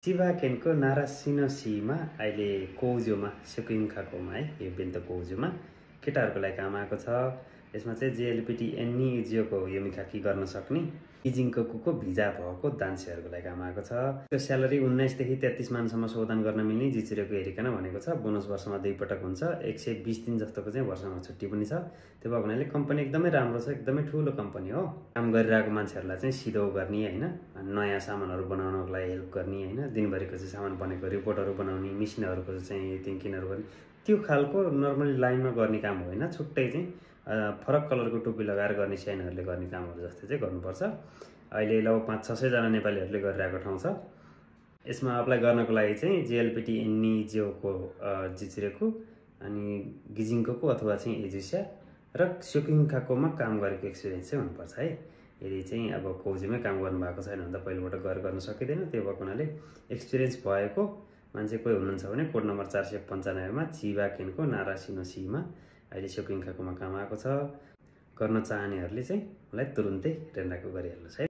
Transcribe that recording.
चिबाकेनको नारासिनोसीमा अहिले कोउजोमा सेकुइङखाकोमा है यो बेन्त कोउजोमा केटाहरूको लागि काम आएको छ। यसमा चाहिँ जेएलपिटी एन्नी जियोको योमिखाकी गर्न सक्ने इजिङकोको भिजा भएको दान्सेहरूको लागि काम आएको छ। त्यो स्यालेरी 19 देखि 33 मानसम्म शोधन गर्न मिल्ने जिचिरेको हेरिकन भनेको छ। बोनस वर्षमा 2 पटक हुन्छ। 120 दिन जस्तोको चाहिँ वर्षमा छुट्टी पनि छ। त्यो भएको हुनाले कम्पनी एकदमै राम्रो छ, एकदमै ठुलो कम्पनी हो। काम गरिरहेको मान्छेहरूलाई चाहिँ सिधो गर्ने हैन, नयाँ सामानहरू बनाउनको लागि हेल्प गर्ने हैन, दिनभरिको चाहिँ सामान बनेको रिपोर्टहरू बनाउने, मिसिनहरूको चाहिँ थिङ्किङहरू गर्ने, त्यो खालको नर्मली लाइनमा गर्ने काम होइन। छुट्टै चाहिँ फरक कलरको टोपी लगाएर गर्ने साइनहरूले गर्ने कामहरू जस्तै चाहिँ गर्नुपर्छ। अहिले लगभग 500-600 जना नेपालीहरूले गरिरहेको ठाउँ छ। यसमा अप्लाई गर्नको लागि चाहिँ जेएलपिटी एन्नी जियोको जिचिरेको अनि गिजिङको अथवा चाहिँ एजुसिया र सेकुइङखाकोमा काम गरेको एक्सपिरियन्स चाहिँ हुनुपर्छ है। यदि चाहिँ अब कोउजोमै काम गर्नुभएको छैन भने त पहिलोपटक गर्न सकिँदैन। त्यो भएको हुनाले एक्सपिरियन्स भएको मान्छे कोही हुनुहुन्छ भने कोड नम्बर 495 मा चिबाकेनको नारासिनोसीमा अहिले सेकुइङखाकोमा काम आएको छ। गर्न चाहनेहरूले चाहिँ मलाई तुरुन्तै रेन्डाको गरिहाल्नुहोस् है।